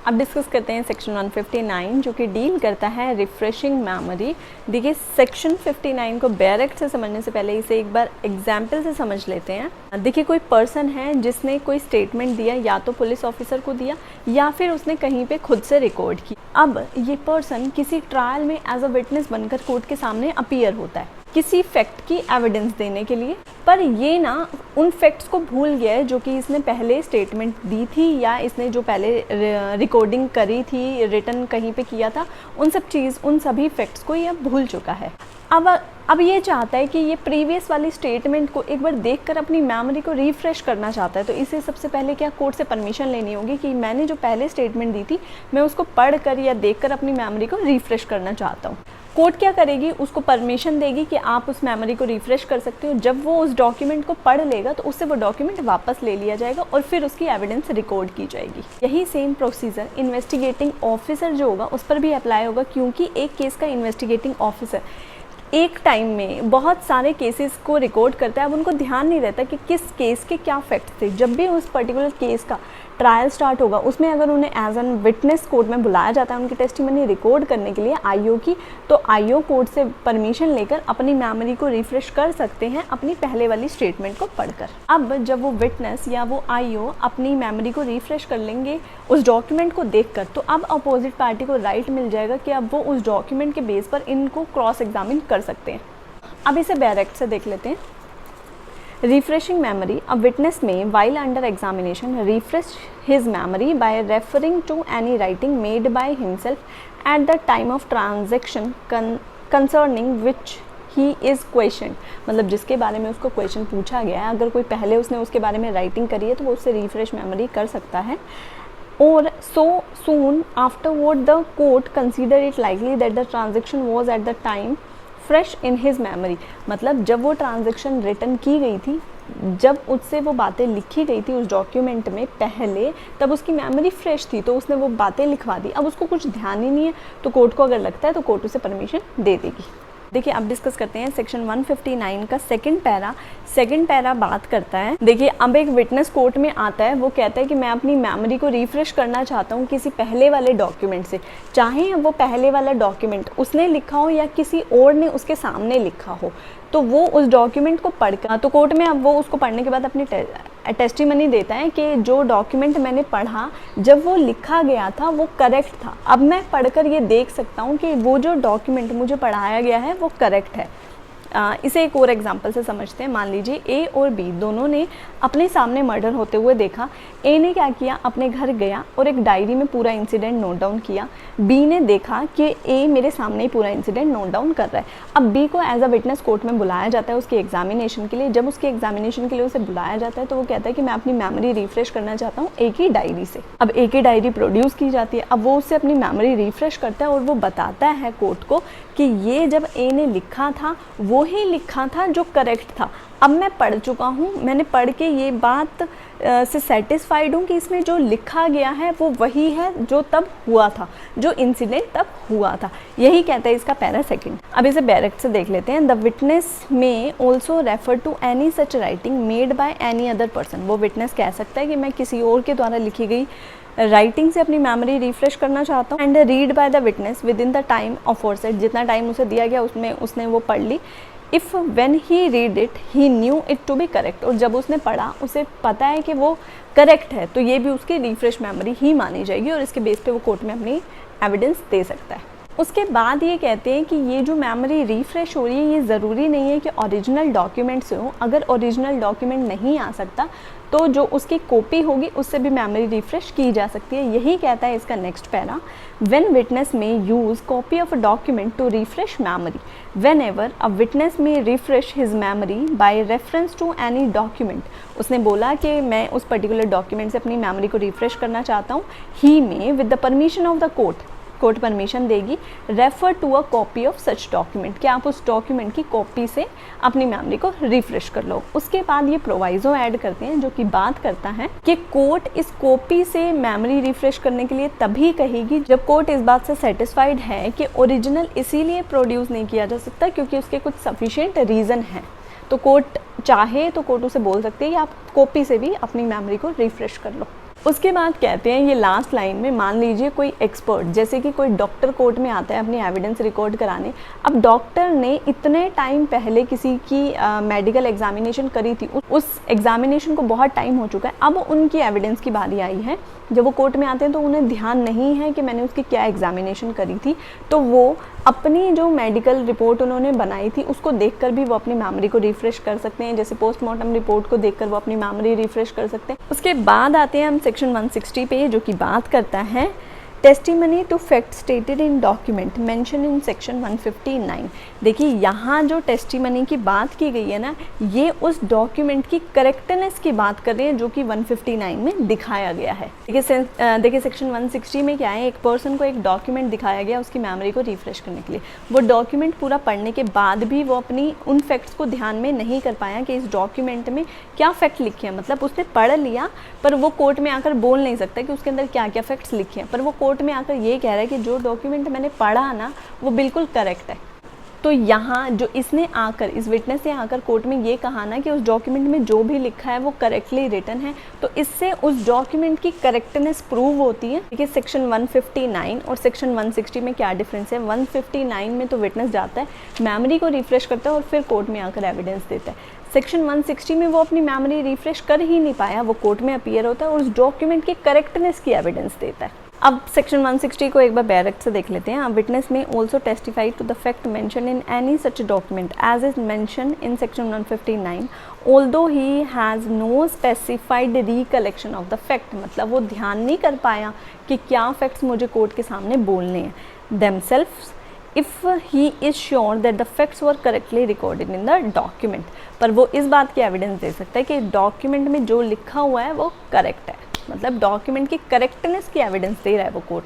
अब डिस्कस करते हैं सेक्शन 159 जो कि डील करता है रिफ्रेशिंग मेमोरी। देखिए सेक्शन 59 को डायरेक्ट से समझने से पहले इसे एक बार एग्जाम्पल से समझ लेते हैं। देखिए कोई पर्सन है जिसने कोई स्टेटमेंट दिया, या तो पुलिस ऑफिसर को दिया या फिर उसने कहीं पे खुद से रिकॉर्ड की। अब ये पर्सन किसी ट्रायल में एज अ विटनेस बनकर कोर्ट के सामने अपीयर होता है किसी फैक्ट की एविडेंस देने के लिए, पर ये ना उन फैक्ट्स को भूल गया है जो कि इसने पहले स्टेटमेंट दी थी या इसने जो पहले रिकॉर्डिंग करी थी, रिटन कहीं पे किया था, उन सभी फैक्ट्स को ये भूल चुका है। अब ये चाहता है कि ये प्रीवियस वाली स्टेटमेंट को एक बार देखकर अपनी मेमोरी को रिफ्रेश करना चाहता है। तो इसे सबसे पहले क्या कोर्ट से परमिशन लेनी होगी कि मैंने जो पहले स्टेटमेंट दी थी मैं उसको पढ़कर या देखकर अपनी मेमोरी को रिफ्रेश करना चाहता हूँ। कोर्ट क्या करेगी, उसको परमिशन देगी कि आप उस मेमोरी को रिफ्रेश कर सकते हो। जब वो उस डॉक्यूमेंट को पढ़ लेगा तो उससे वो डॉक्यूमेंट वापस ले लिया जाएगा और फिर उसकी एविडेंस रिकॉर्ड की जाएगी। यही सेम प्रोसीजर इन्वेस्टिगेटिंग ऑफिसर जो होगा उस पर भी अप्लाई होगा, क्योंकि एक केस का इन्वेस्टिगेटिंग ऑफिसर एक टाइम में बहुत सारे केसेस को रिकॉर्ड करता है। अब उनको ध्यान नहीं रहता कि किस केस के क्या फैक्ट्स थे। जब भी उस पर्टिकुलर केस का ट्रायल स्टार्ट होगा उसमें अगर उन्हें एज एन विटनेस कोर्ट में बुलाया जाता है उनकी टेस्टिमनी रिकॉर्ड करने के लिए आईओ की, तो आईओ कोर्ट से परमिशन लेकर अपनी मेमोरी को रिफ्रेश कर सकते हैं अपनी पहले वाली स्टेटमेंट को पढ़कर। अब जब वो विटनेस या वो आईओ अपनी मेमोरी को रिफ्रेश कर लेंगे उस डॉक्यूमेंट को देखकर, तो अब अपोजिट पार्टी को राइट मिल जाएगा कि अब वो उस डॉक्यूमेंट के बेस पर इनको क्रॉस एग्जामिन कर सकते हैं। अब इसे डायरेक्ट से देख लेते हैं। Refreshing memory, a witness may, while under examination, refresh his memory by referring to any writing made by himself at the time of transaction concerning which he is questioned। मतलब जिसके बारे में उसको क्वेश्चन पूछा गया है, अगर कोई पहले उसने उसके बारे में राइटिंग करी है तो वो उससे रिफ्रेश मेमोरी कर सकता है। और so soon afterward the court consider it likely that the transaction was at the time fresh in his memory. मतलब जब वो ट्रांजेक्शन रिटर्न की गई थी, जब उससे वो बातें लिखी गई थी उस डॉक्यूमेंट में पहले, तब उसकी मेमोरी फ्रेश थी तो उसने वो बातें लिखवा दी। अब उसको कुछ ध्यान ही नहीं है तो कोर्ट को अगर लगता है तो कोर्ट उसे परमिशन दे देगी। देखिए अब डिस्कस करते हैं सेक्शन 159 का सेकंड पैरा बात करता है। देखिए अब एक विटनेस कोर्ट में आता है, वो कहता है कि मैं अपनी मेमोरी को रिफ्रेश करना चाहता हूँ किसी पहले वाले डॉक्यूमेंट से, चाहे वो पहले वाला डॉक्यूमेंट उसने लिखा हो या किसी और ने उसके सामने लिखा हो। तो वो उस डॉक्यूमेंट को पढ़कर, तो कोर्ट में अब वो उसको पढ़ने के बाद अपनी टेस्टिमनी देता है कि जो डॉक्यूमेंट मैंने पढ़ा जब वो लिखा गया था वो करेक्ट था। अब मैं पढ़कर ये देख सकता हूँ कि वो जो डॉक्यूमेंट मुझे पढ़ाया गया है वो करेक्ट है। इसे एक और एग्जांपल से समझते हैं। मान लीजिए ए और बी दोनों ने अपने सामने मर्डर होते हुए देखा। ए ने क्या किया, अपने घर गया और एक डायरी में पूरा इंसिडेंट नोट डाउन किया। बी ने देखा कि ए मेरे सामने ही पूरा इंसिडेंट नोट डाउन कर रहा है। अब बी को एज अ विटनेस कोर्ट में बुलाया जाता है उसके एग्जामिनेशन के लिए। जब उसके एग्जामिनेशन के लिए उसे बुलाया जाता है तो वो कहता है कि मैं अपनी मेमोरी रिफ्रेश करना चाहता हूँ ए की डायरी से। अब ए की डायरी प्रोड्यूस की जाती है। अब वो उससे अपनी मेमोरी रिफ्रेश करता है और वो बताता है कोर्ट को कि ये जब ए ने लिखा था वो ही लिखा था जो करेक्ट था। अब मैं पढ़ चुका हूँ, मैंने पढ़ के ये बात से सेटिस्फाइड हूँ कि इसमें जो लिखा गया है वो वही है जो तब हुआ था, जो इंसिडेंट तब हुआ था। यही कहता है इसका पैरा सेकंड। अब इसे डायरेक्ट से देख लेते हैं। द विटनेस में also refer to any such writing made by any other person. वो विटनेस कह सकता है कि मैं किसी और के द्वारा लिखी गई राइटिंग से अपनी मेमोरी रिफ्रेश करना चाहता हूँ। And read by the witness within the time aforesaid. जितना टाइम उसे दिया गया उसमें उसने वो पढ़ ली। If when he read it he knew it to be correct. और जब उसने पढ़ा उसे पता है कि वो करेक्ट है तो ये भी उसकी रिफ्रेश मेमोरी ही मानी जाएगी और इसके बेस पे वो कोर्ट में अपनी एविडेंस दे सकता है। उसके बाद ये कहते हैं कि ये जो मेमोरी रिफ्रेश हो रही है ये ज़रूरी नहीं है कि ओरिजिनल डॉक्यूमेंट से हो। अगर ओरिजिनल डॉक्यूमेंट नहीं आ सकता तो जो उसकी कॉपी होगी उससे भी मेमोरी रिफ्रेश की जा सकती है। यही कहता है इसका next para. When witness may use copy of a document to refresh memory. Whenever a witness may refresh his memory by reference to any document. उसने बोला कि मैं उस पर्टिकुलर डॉक्यूमेंट से अपनी मेमोरी को रिफ्रेश करना चाहता हूँ। He may with the permission of the court permission देगी refer to a copy of such document, कि आप उस डॉक्यूमेंट की कॉपी से अपनी मेमोरी को रिफ्रेश कर लो। उसके बाद ये प्रोवाइजो ऐड करते हैं जो कि बात करता है कि कोर्ट इस कॉपी से मेमोरी रिफ्रेश करने के लिए तभी कहेगी जब कोर्ट इस बात से सेटिस्फाइड है कि ओरिजिनल इसीलिए प्रोड्यूस नहीं किया जा सकता क्योंकि उसके कुछ सफिशिएंट रीज़न हैं। तो कोर्ट चाहे तो कोर्ट उसे बोल सकती है कि आप कॉपी से भी अपनी मेमोरी को रिफ्रेश कर लो। उसके बाद कहते हैं ये लास्ट लाइन में, मान लीजिए कोई एक्सपर्ट जैसे कि कोई डॉक्टर कोर्ट में आता है अपनी एविडेंस रिकॉर्ड कराने। अब डॉक्टर ने इतने टाइम पहले किसी की मेडिकल एग्जामिनेशन करी थी, उस एग्जामिनेशन को बहुत टाइम हो चुका है, अब उनकी एविडेंस की बारी आई है। जब वो कोर्ट में आते हैं तो उन्हें ध्यान नहीं है कि मैंने उसकी क्या एग्जामिनेशन करी थी, तो वो अपनी जो मेडिकल रिपोर्ट उन्होंने बनाई थी उसको देखकर भी वो अपनी मेमोरी को रिफ्रेश कर सकते हैं। जैसे पोस्टमार्टम रिपोर्ट को देखकर वो अपनी मेमोरी रिफ्रेश कर सकते हैं। उसके बाद आते हैं हम सेक्शन 160 पे, जो कि बात करता है testimony to fact stated in document mention in section 159। देखिए यहाँ जो टेस्टिमनी की बात की गई है ना, ये उस डॉक्यूमेंट की करेक्टनेस की बात कर रही है जो कि 159 में दिखाया गया है। देखिए सेक्शन 160 में क्या है, एक पर्सन को एक डॉक्यूमेंट दिखाया गया उसकी मेमोरी को रिफ्रेश करने के लिए। वो डॉक्यूमेंट पूरा पढ़ने के बाद भी वो अपनी उन फैक्ट्स को ध्यान में नहीं कर पाया कि इस डॉक्यूमेंट में क्या फैक्ट लिखे हैं। मतलब उसने पढ़ लिया पर वो कोर्ट में आकर बोल नहीं सकता कि उसके अंदर क्या क्या फैक्ट्स लिखे हैं, पर वो कोर्ट में आकर ये कह रहा है कि जो डॉक्यूमेंट मैंने पढ़ा ना वो बिल्कुल करेक्ट है। तो यहाँ जो इसने आकर, इस विटनेस ने आकर कोर्ट में ये कहा ना कि उस डॉक्यूमेंट में जो भी लिखा है वो करेक्टली रिटन है, तो इससे उस डॉक्यूमेंट की करेक्टनेस प्रूव होती है। देखिए सेक्शन 159 और सेक्शन 160 में क्या डिफरेंस है। 159 में तो विटनेस जाता है, मेमोरी को रिफ्रेश करता है और फिर कोर्ट में आकर एविडेंस देता है। सेक्शन 160 में वो अपनी मेमोरी रिफ्रेश कर ही नहीं पाया, वो कोर्ट में अपीयर होता है और उस डॉक्यूमेंट की करेक्टनेस की एविडेंस देता है। अब सेक्शन 160 को एक बार डायरेक्ट से देख लेते हैं। विटनेस में also testify to the fact mention in any such document as is mention in section 159 although he has no specified recollection of the fact. मतलब वो ध्यान नहीं कर पाया कि क्या फैक्ट्स मुझे कोर्ट के सामने बोलने हैं themselves if he is sure that the facts were correctly recorded in the document. पर वो इस बात की एविडेंस दे सकता है कि डॉक्यूमेंट में जो लिखा हुआ है वो करेक्ट है। मतलब डॉक्यूमेंट की करेक्टनेस की एविडेंस दे रहा है वो कोर्ट में।